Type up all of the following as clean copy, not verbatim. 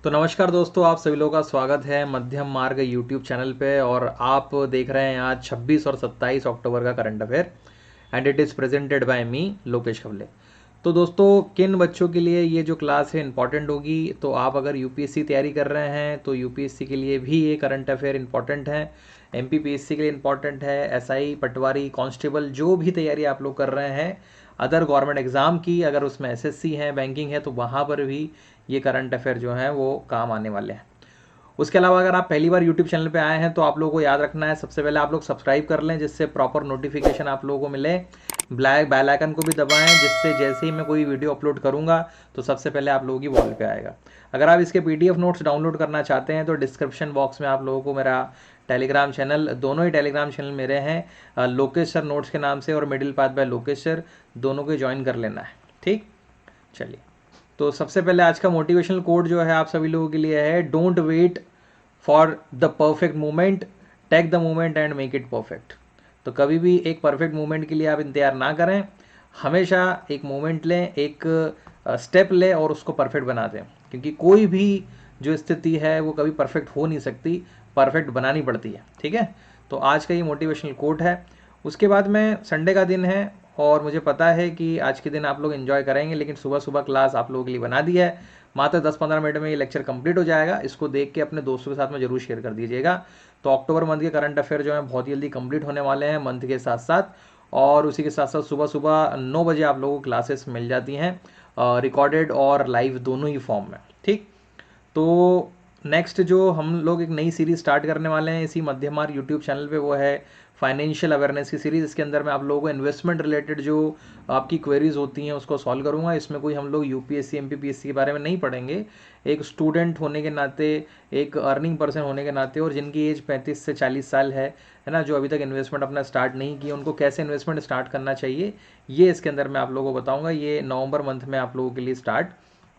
तो नमस्कार दोस्तों, आप सभी लोगों का स्वागत है मध्यम मार्ग यूट्यूब चैनल पे। और आप देख रहे हैं आज 26 और 27 अक्टूबर का current affair and it is presented by me Lokesh Khawale. तो दोस्तों, किन बच्चों के लिए ये जो क्लास है इंपॉर्टेंट होगी, तो आप अगर यूपीएससी तैयारी कर रहे हैं तो यूपीएससी के लिए भी ये करंट अफेयर इंपॉर्टेंट है, एमपीपीएससी के लिए इंपॉर्टेंट है, एसआई, पटवारी, कांस्टेबल जो भी तैयारी आप लोग कर रहे हैं, अदर गवर्नमेंट एग्ज़ाम की, अगर उसमें एसएससी है, बैंकिंग है, तो वहाँ पर भी ये करंट अफेयर जो है वो काम आने वाले हैं। उसके अलावा अगर आप पहली बार यूट्यूब चैनल पे आए हैं तो आप लोगों को याद रखना है, सबसे पहले आप लोग सब्सक्राइब कर लें जिससे प्रॉपर नोटिफिकेशन आप लोगों को मिले। ब्लैक बेल आइकन को भी दबाएं जिससे जैसे ही मैं कोई वीडियो अपलोड करूंगा तो सबसे पहले आप लोगों की वॉल पे आएगा। अगर आप इसके पीडीएफ नोट्स डाउनलोड करना चाहते हैं तो डिस्क्रिप्शन बॉक्स में आप लोगों को मेरा टेलीग्राम चैनल, दोनों ही टेलीग्राम चैनल मेरे हैं, लोकेश सर नोट्स के नाम से और middle path by Lokesh sir, दोनों को ज्वाइन कर लेना है। ठीक, चलिए। तो सबसे पहले आज का मोटिवेशनल कोड जो है आप सभी लोगों के लिए है, don't wait for the perfect moment, take the moment and make it perfect. तो कभी भी एक परफेक्ट मोमेंट के लिए आप इंतजार ना करें, हमेशा एक मोमेंट लें, एक स्टेप लें और उसको परफेक्ट बना दें, क्योंकि कोई भी जो स्थिति है वो कभी परफेक्ट हो नहीं सकती, परफेक्ट बनानी पड़ती है। ठीक है, तो आज का ये मोटिवेशनल कोट है। उसके बाद में संडे का दिन है और मुझे पता है कि आज के दिन आप लोग एंजॉय करेंगे, लेकिन सुबह सुबह क्लास आप लोगों के लिए बना दी है, मात्र 10-15 मिनट में ये लेक्चर कंप्लीट हो जाएगा। इसको देख के अपने दोस्तों के साथ में जरूर शेयर कर दीजिएगा। तो अक्टूबर मंथ के करंट अफेयर जो है बहुत जल्दी कंप्लीट होने वाले हैं मंथ के साथ साथ, और उसी के साथ साथ सुबह सुबह 9 बजे आप लोगों को क्लासेस मिल जाती हैं, रिकॉर्डेड और लाइव दोनों ही फॉर्म में। ठीक, तो नेक्स्ट जो हम लोग एक नई सीरीज स्टार्ट करने वाले हैं इसी मध्यमार यूट्यूब चैनल पे, वो है फाइनेंशियल अवेयरनेस की सीरीज़। इसके अंदर मैं आप लोगों को इन्वेस्टमेंट रिलेटेड जो आपकी क्वेरीज होती हैं उसको सॉल्व करूंगा। इसमें कोई हम लोग यूपीएससी एमपीपीएससी के बारे में नहीं पढ़ेंगे। एक स्टूडेंट होने के नाते, एक अर्निंग पर्सन होने के नाते, और जिनकी एज 35 से 40 साल है ना, जो अभी तक इन्वेस्टमेंट अपना स्टार्ट नहीं किया, उनको कैसे इन्वेस्टमेंट स्टार्ट करना चाहिए, ये इसके अंदर मैं आप लोगों को बताऊँगा। ये नवंबर मंथ में आप लोगों के लिए स्टार्ट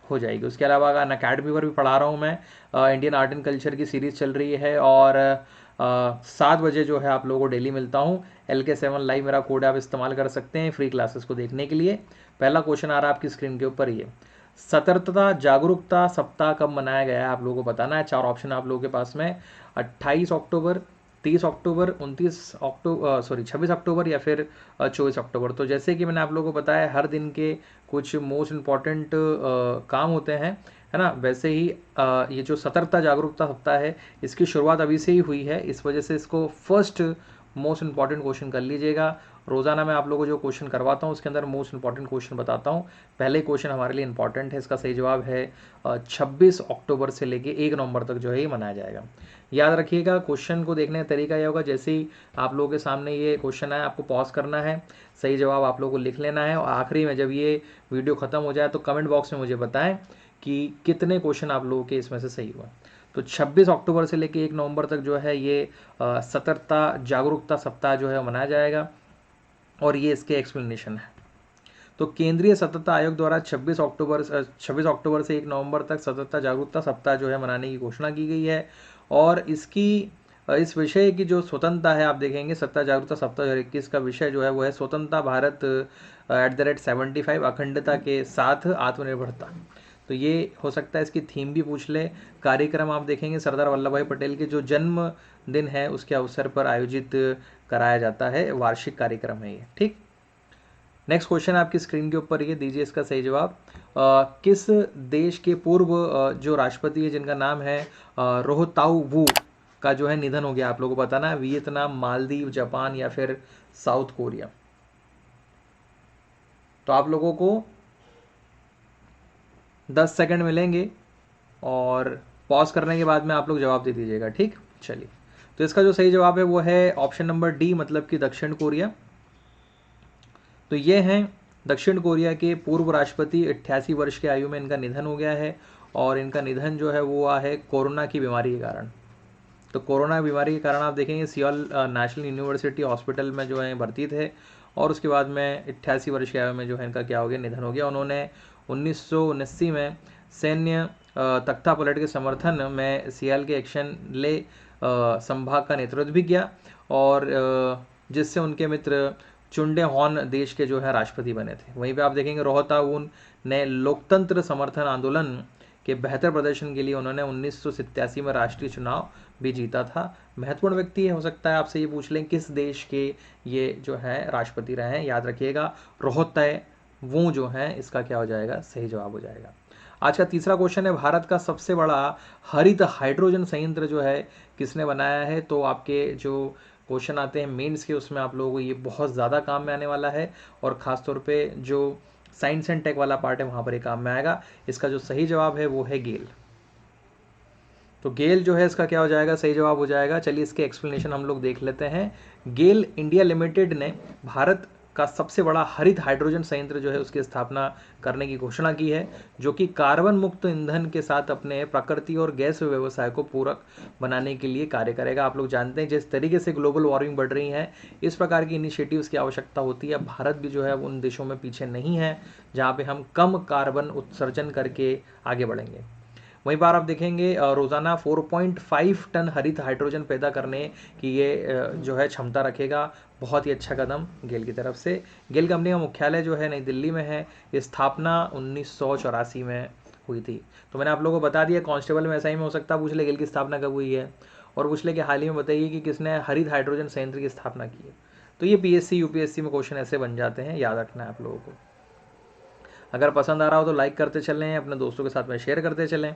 हो जाएगी। उसके अलावा अन अकेडमी पर भी पढ़ा रहा हूँ मैं, इंडियन आर्ट एंड कल्चर की सीरीज़ चल रही है, और 7 बजे जो है आप लोगों को डेली मिलता हूँ। LK7 लाइव मेरा कोड आप इस्तेमाल कर सकते हैं फ्री क्लासेस को देखने के लिए। पहला क्वेश्चन आ रहा है आपकी स्क्रीन के ऊपर, ये सतर्कता जागरूकता सप्ताह कब मनाया गया है आप लोगों को बताना है। 4 ऑप्शन आप लोगों के पास में, 28 अक्टूबर, 30 अक्टूबर, 26 अक्टूबर या फिर 24 अक्टूबर। तो जैसे कि मैंने आप लोगों को बताया, हर दिन के कुछ मोस्ट इम्पॉर्टेंट काम होते हैं, है ना, वैसे ही ये जो सतर्कता जागरूकता सप्ताह है इसकी शुरुआत अभी से ही हुई है, इस वजह से इसको फर्स्ट मोस्ट इंपॉर्टेंट क्वेश्चन कर लीजिएगा। रोज़ाना मैं आप लोगों को जो क्वेश्चन करवाता हूँ उसके अंदर मोस्ट इंपॉर्टेंट क्वेश्चन बताता हूँ। पहले क्वेश्चन हमारे लिए इंपॉर्टेंट है, इसका सही जवाब है 26 अक्टूबर से लेके 1 नवंबर तक जो है ये मनाया जाएगा। याद रखिएगा, क्वेश्चन को देखने का तरीका यह होगा, जैसे ही आप लोगों के सामने ये क्वेश्चन आए आपको पॉज करना है, सही जवाब आप लोगों को लिख लेना है, और आखिरी में जब ये वीडियो ख़त्म हो जाए तो कमेंट बॉक्स में मुझे बताएं कि कितने क्वेश्चन आप लोगों के इसमें से सही हुआ। तो 26 अक्टूबर से लेकर 1 नवंबर तक जो है ये सतर्कता जागरूकता सप्ताह जो है मनाया जाएगा, और ये इसके एक्सप्लेनेशन है। तो केंद्रीय सतर्कता आयोग द्वारा 26 अक्टूबर से 1 नवंबर तक सतर्कता जागरूकता सप्ताह जो है मनाने की घोषणा की गई है, और इसकी इस विषय की जो स्वतंत्रता है, आप देखेंगे सतर्कता जागरूकता सप्ताह 2021 का विषय जो है वो है स्वतंत्रता भारत @75, अखंडता के साथ आत्मनिर्भरता। तो ये हो सकता है इसकी थीम भी पूछ ले। कार्यक्रम आप देखेंगे सरदार वल्लभ भाई पटेल के जो जन्म दिन है उसके अवसर पर आयोजित कराया जाता है, वार्षिक कार्यक्रम है ये। ठीक, नेक्स्ट क्वेश्चन आपकी स्क्रीन के ऊपर ये दीजिए इसका सही जवाब। किस देश के पूर्व जो राष्ट्रपति है जिनका नाम है रोहताऊ वू का जो है निधन हो गया, आप लोगों को बताना है। वियतनाम, मालदीव, जापान या फिर साउथ कोरिया। तो आप लोगों को 10 सेकंड मिलेंगे और पॉज करने के बाद में आप लोग जवाब दे दीजिएगा। ठीक, चलिए। तो इसका जो सही जवाब है वो है ऑप्शन नंबर डी, मतलब कि दक्षिण कोरिया। तो ये हैं दक्षिण कोरिया के पूर्व राष्ट्रपति, 88 वर्ष की आयु में इनका निधन हो गया है, और इनका निधन जो है वो हुआ है कोरोना की बीमारी के कारण। तो कोरोना बीमारी के कारण आप देखेंगे सियोल नेशनल यूनिवर्सिटी हॉस्पिटल में जो है भर्ती थे, और उसके बाद में 88 वर्ष की आयु में जो है इनका क्या हो गया, निधन हो गया। उन्होंने 1979 में सैन्य तख्ता पलट के समर्थन में सियाल के एक्शन ले संभाग का नेतृत्व भी किया, और जिससे उनके मित्र चुंडे हॉन देश के जो है राष्ट्रपति बने थे। वहीं पे आप देखेंगे रोहताउन ने लोकतंत्र समर्थन आंदोलन कि बेहतर प्रदर्शन के लिए उन्होंने 1987 में राष्ट्रीय चुनाव भी जीता था। महत्वपूर्ण व्यक्ति हो सकता है आपसे ये पूछ लें किस देश के ये जो है राष्ट्रपति रहे हैं, याद रखिएगा रोहतय वो जो है इसका क्या हो जाएगा, सही जवाब हो जाएगा। आज का तीसरा क्वेश्चन है, भारत का सबसे बड़ा हरित हाइड्रोजन संयंत्र जो है किसने बनाया है। तो आपके जो क्वेश्चन आते हैं मेंस के उसमें आप लोगों को ये बहुत ज़्यादा काम में आने वाला है, और ख़ासतौर पे जो साइंस एंड टेक वाला पार्ट है वहाँ पर ये काम में आएगा। इसका जो सही जवाब है वो है गेल। तो गेल जो है इसका क्या हो जाएगा, सही जवाब हो जाएगा। चलिए इसके एक्सप्लेनेशन हम लोग देख लेते हैं। गेल इंडिया लिमिटेड ने भारत का सबसे बड़ा हरित हाइड्रोजन संयंत्र जो है उसकी स्थापना करने की घोषणा की है, जो कि कार्बन मुक्त ईंधन के साथ अपने प्रकृति और गैस व्यवसाय को पूरक बनाने के लिए कार्य करेगा। आप लोग जानते हैं जिस तरीके से ग्लोबल वार्मिंग बढ़ रही है, इस प्रकार की इनिशिएटिव्स की आवश्यकता होती है। भारत भी जो है उन देशों में पीछे नहीं है जहाँ पे हम कम कार्बन उत्सर्जन करके आगे बढ़ेंगे। वहीं पर आप देखेंगे रोज़ाना 4.5 टन हरित हाइड्रोजन पैदा करने की ये जो है क्षमता रखेगा। बहुत ही अच्छा कदम गेल की तरफ से। गेल कंपनी का मुख्यालय जो है नई दिल्ली में है। ये स्थापना 1984 में हुई थी। तो मैंने आप लोगों को बता दिया, कांस्टेबल में ऐसा ही में हो सकता है पूछ ले गेल की स्थापना कब हुई है, और पूछ ले कि हाल ही में बताइए कि किसने हरित हाइड्रोजन संयंत्र की स्थापना की है। तो ये पीएससी यूपीएससी में क्वेश्चन ऐसे बन जाते हैं, याद रखना है आप लोगों को। अगर पसंद आ रहा हो तो लाइक करते चलें, अपने दोस्तों के साथ में शेयर करते चलें।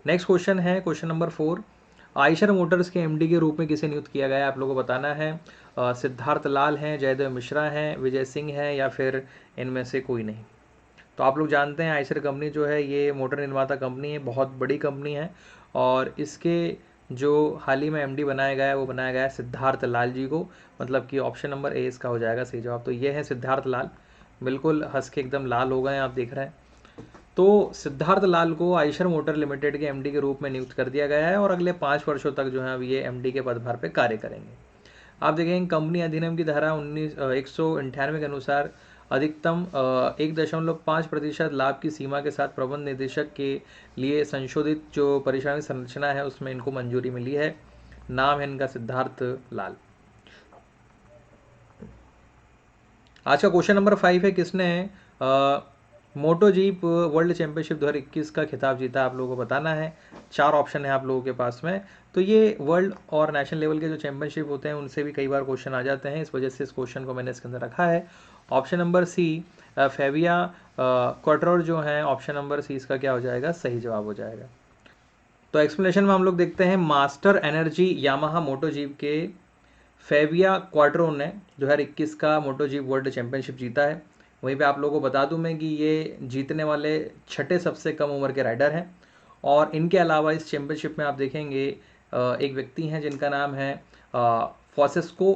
नेक्स्ट क्वेश्चन है क्वेश्चन नंबर 4, आयशर मोटर्स के एमडी के रूप में किसे नियुक्त किया गया है, आप लोगों को बताना है। सिद्धार्थ लाल हैं, जयदेव मिश्रा हैं, विजय सिंह हैं, या फिर इनमें से कोई नहीं। तो आप लोग जानते हैं आयशर कंपनी जो है ये मोटर निर्माता कंपनी है, बहुत बड़ी कंपनी है, और इसके जो हाल ही में एमडी बनाया गया है वो बनाया गया है सिद्धार्थ लाल जी को। मतलब कि ऑप्शन नंबर ए इसका हो जाएगा सही जवाब। तो ये है सिद्धार्थ लाल, बिल्कुल हंस के एकदम लाल हो गए हैं आप देख रहे हैं। तो सिद्धार्थ लाल को आयशर मोटर लिमिटेड के एमडी के रूप में नियुक्त कर दिया गया है, और अगले 5 वर्षों तक जो है अब ये एमडी के पदभार पे कार्य करेंगे। आप देखेंगे कंपनी अधिनियम की धारा 198 के अनुसार अधिकतम 1.5% लाभ की सीमा के साथ प्रबंध निदेशक के लिए संशोधित जो परिश्रमिक संरचना है उसमें इनको मंजूरी मिली है। नाम है इनका सिद्धार्थ लाल। आज का क्वेश्चन नंबर 5 है, किसने मोटो जीप वर्ल्ड चैंपियनशिप 2021 का खिताब जीता, आप लोगों को बताना है। 4 ऑप्शन है आप लोगों के पास में। तो ये वर्ल्ड और नेशनल लेवल के जो चैंपियनशिप होते हैं उनसे भी कई बार क्वेश्चन आ जाते हैं, इस वजह से इस क्वेश्चन को मैंने इसके अंदर रखा है। ऑप्शन नंबर सी फेविया क्वार्टर जो है, ऑप्शन नंबर सी इसका क्या हो जाएगा, सही जवाब हो जाएगा। तो एक्सप्लेनेशन में हम लोग देखते हैं, मास्टर एनर्जी यामाहा मोटो जीप के फेविया क्वार्टरो ने 2021 का मोटो जीप वर्ल्ड चैंपियनशिप जीता है। वहीं पे आप लोगों को बता दूं मैं कि ये जीतने वाले 6ठे सबसे कम उम्र के राइडर हैं। और इनके अलावा इस चैंपियनशिप में आप देखेंगे एक व्यक्ति हैं जिनका नाम है फ्रांसिस्को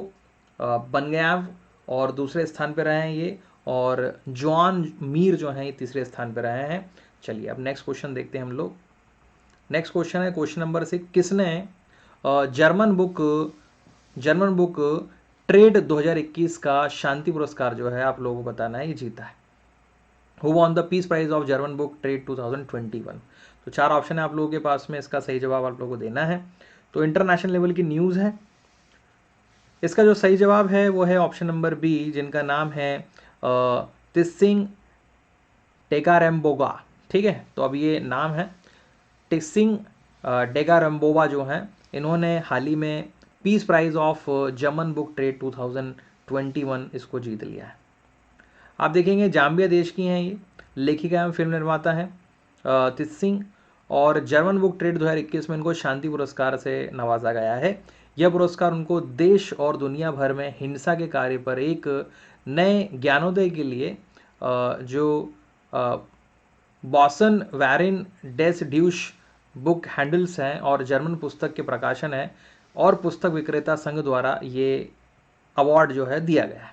बनगैव, और दूसरे स्थान पर रहे हैं ये, और जॉन मीर जो हैं ये तीसरे स्थान पर रहे हैं। चलिए अब नेक्स्ट क्वेश्चन देखते हैं हम लोग। नेक्स्ट क्वेश्चन है क्वेश्चन नंबर 6, किसने जर्मन बुक ट्रेड 2021 का शांति पुरस्कार जो है आप लोगों को बताना है ये जीता है। Who won the peace prize of German book trade 2021। तो 4 ऑप्शन है आप लोगों के पास में, इसका सही जवाब आप लोगों को देना है। तो इंटरनेशनल लेवल की न्यूज़ है। इसका जो सही जवाब है वो है ऑप्शन नंबर बी, जिनका नाम है तिस्सिंग टेगारेम्बोगा। ठीक है, तो अब ये नाम है तिस्सिंग टेगारेम्बोगा जो हैं, इन्होंने हाल ही में peace prize of German book trade 2021 इसको जीत लिया है। आप देखेंगे जाम्बिया देश की हैं ये, लेखिका एवं फिल्म निर्माता हैं तिस्सिंग, और जर्मन बुक ट्रेड 2021 में इनको शांति पुरस्कार से नवाजा गया है। यह पुरस्कार उनको देश और दुनिया भर में हिंसा के कार्य पर एक नए ज्ञानोदय के लिए जो बॉसन वैरिन डेस ड्यूश बुक हैंडल्स हैं और जर्मन पुस्तक के प्रकाशन है और पुस्तक विक्रेता संघ द्वारा ये अवार्ड जो है दिया गया है।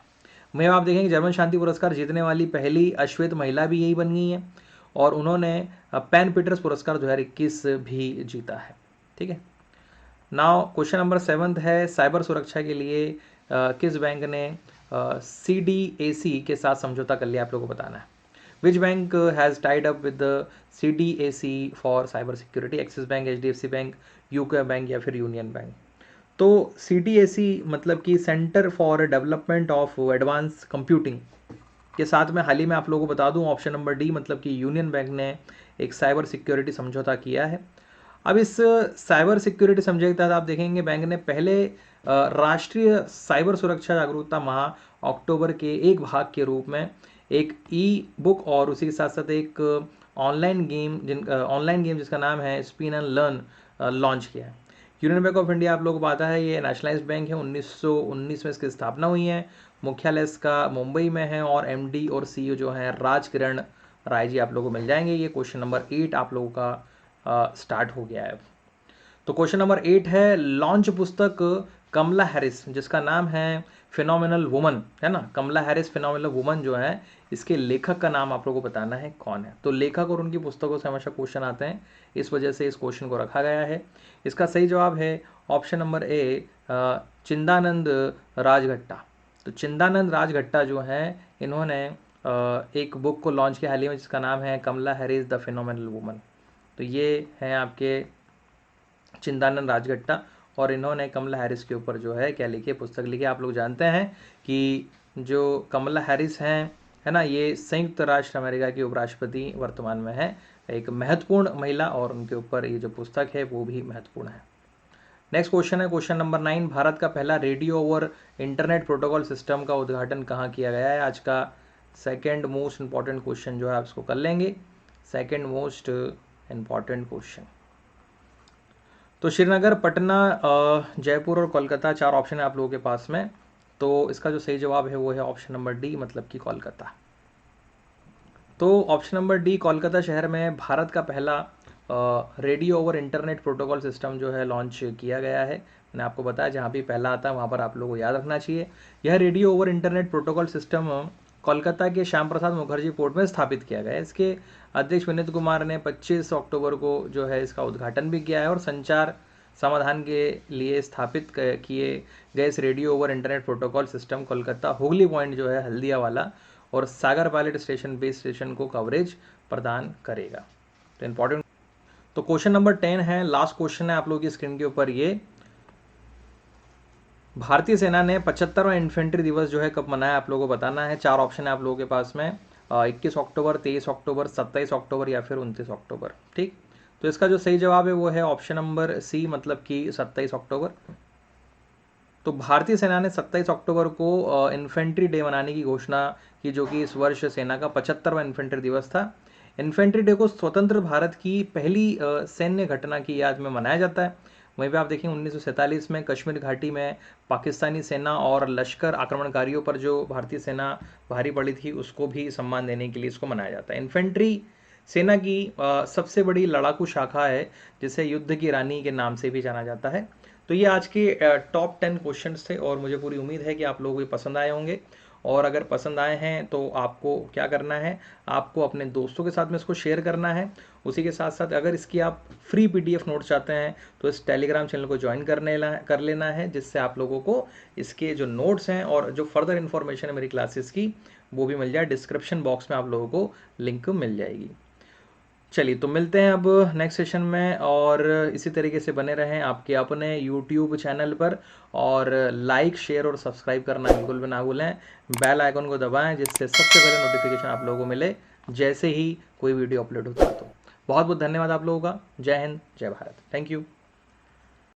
मैं आप देखेंगे जर्मन शांति पुरस्कार जीतने वाली पहली अश्वेत महिला भी यही बन गई हैं, और उन्होंने पेन पीटर्स पुरस्कार 2021 भी जीता है। ठीक है, नाउ क्वेश्चन नंबर 7 है, साइबर सुरक्षा के लिए किस बैंक ने CDAC के साथ समझौता कर लिया, आप लोगों को बताना है। Which bank has tied up with CDAC for cyber security, axis bank, HDFC bank, UCO bank या फिर यूनियन बैंक। तो CDAC मतलब कि centre for development of advance computing, के साथ में हाल ही में आप लोगों को बता दूं ऑप्शन नंबर डी मतलब कि यूनियन बैंक ने एक साइबर सिक्योरिटी समझौता किया है। अब इस साइबर सिक्योरिटी समझौते के तहत आप देखेंगे बैंक ने पहले राष्ट्रीय साइबर सुरक्षा जागरूकता माह अक्टूबर के एक भाग के रूप में एक ई बुक और उसी के साथ साथ एक ऑनलाइन गेम जिसका नाम है स्पिन एंड लर्न लॉन्च किया है। यूनियन बैंक ऑफ इंडिया आप लोगों को पता है ये नेशनलाइज्ड बैंक है, 1919 में इसकी स्थापना हुई है, मुख्यालय इसका मुंबई में है और एमडी और सीईओ जो है राज किरण राय जी आप लोगों को मिल जाएंगे। ये क्वेश्चन नंबर 8 आप लोगों का स्टार्ट हो गया है। तो क्वेश्चन नंबर 8 है लॉन्च पुस्तक कमला हैरिस जिसका नाम है फिनोमिनल वुमन, है ना, कमला हैरिस फिनोमिनल वुमन जो है इसके लेखक का नाम आप लोगों को बताना है कौन है। तो लेखक और उनकी पुस्तकों से हमेशा क्वेश्चन आते हैं, इस वजह से इस क्वेश्चन को रखा गया है। इसका सही जवाब है ऑप्शन नंबर ए चिंदानंद राजघट्टा। तो चिंदानंद राजघट्टा जो है इन्होंने एक बुक को लॉन्च किया हाल ही में जिसका नाम है कमला हैरिस द फिनोमिनल वुमन। तो ये हैं आपके चिंदानंद राजघट्टा और इन्होंने कमला हैरिस के ऊपर जो है क्या लिखी, पुस्तक लिखी। आप लोग जानते हैं कि जो कमला हैरिस हैं, है ना, ये संयुक्त राष्ट्र अमेरिका की उपराष्ट्रपति वर्तमान में है, एक महत्वपूर्ण महिला और उनके ऊपर ये जो पुस्तक है वो भी महत्वपूर्ण है। नेक्स्ट क्वेश्चन है क्वेश्चन नंबर 9, भारत का पहला radio over internet protocol system का उद्घाटन कहाँ किया गया है। आज का सेकेंड मोस्ट इंपॉर्टेंट क्वेश्चन जो है आप इसको कर लेंगे, सेकेंड मोस्ट इंपॉर्टेंट क्वेश्चन। तो श्रीनगर, पटना, जयपुर और कोलकाता 4 ऑप्शन है आप लोगों के पास में। तो इसका जो सही जवाब है वो है ऑप्शन नंबर डी मतलब कि कोलकाता। तो ऑप्शन नंबर डी कोलकाता शहर में भारत का पहला radio over internet protocol system जो है लॉन्च किया गया है। मैंने आपको बताया जहाँ भी पहला आता है वहाँ पर आप लोगों को याद रखना चाहिए। यह radio over internet protocol system Kolkata के श्याम प्रसाद मुखर्जी पोर्ट में स्थापित किया गया है। इसके अध्यक्ष विनीत कुमार ने 25 अक्टूबर को जो है इसका उद्घाटन भी किया है और संचार समाधान के लिए स्थापित किए गए इस radio over internet protocol system Kolkata Hooghly point जो है हल्दिया वाला और सागर पायलट स्टेशन बेस स्टेशन को कवरेज प्रदान करेगा। तो इम्पोर्टेंट। तो क्वेश्चन नंबर 10 है, लास्ट क्वेश्चन है आप लोगों की स्क्रीन के ऊपर। ये भारतीय सेना ने 75वां इन्फेंट्री दिवस जो है कब मनाया आप लोगों को बताना है। 4 ऑप्शन है आप लोगों के पास में, 21 अक्टूबर, 23 अक्टूबर, 27 अक्टूबर या फिर 29 अक्टूबर। ठीक, तो इसका जो सही जवाब है वो है ऑप्शन नंबर सी मतलब कि 27 अक्टूबर। तो भारतीय सेना ने 27 अक्टूबर को इन्फेंट्री डे मनाने की घोषणा की जो कि इस वर्ष सेना का 75वां इन्फेंट्री दिवस था। इन्फेंट्री डे को स्वतंत्र भारत की पहली सैन्य घटना की याद में मनाया जाता है। वहीं पे आप देखें 1947 में कश्मीर घाटी में पाकिस्तानी सेना और लश्कर आक्रमणकारियों पर जो भारतीय सेना भारी पड़ी थी उसको भी सम्मान देने के लिए इसको मनाया जाता है। इन्फेंट्री सेना की सबसे बड़ी लड़ाकू शाखा है जिसे युद्ध की रानी के नाम से भी जाना जाता है। तो ये आज के टॉप 10 क्वेश्चंस थे और मुझे पूरी उम्मीद है कि आप लोगों को पसंद आए होंगे। और अगर पसंद आए हैं तो आपको क्या करना है, आपको अपने दोस्तों के साथ में इसको शेयर करना है। उसी के साथ साथ अगर इसकी आप फ्री PDF नोट चाहते हैं तो इस टेलीग्राम चैनल को ज्वाइन कर लेना है जिससे आप लोगों को इसके जो नोट्स हैं और जो फर्दर इन्फॉर्मेशन है मेरी क्लासेस की वो भी मिल जाए। डिस्क्रिप्शन बॉक्स में आप लोगों को लिंक मिल जाएगी। चलिए तो मिलते हैं अब नेक्स्ट सेशन में और इसी तरीके से बने रहें आपके अपने YouTube चैनल पर और लाइक शेयर और सब्सक्राइब करना बिल्कुल भी ना भूलें। बेल आइकन को दबाएं जिससे सबसे पहले नोटिफिकेशन आप लोगों को मिले जैसे ही कोई वीडियो अपलोड होता है। तो बहुत बहुत धन्यवाद आप लोगों का। जय हिंद, जय भारत। Thank you.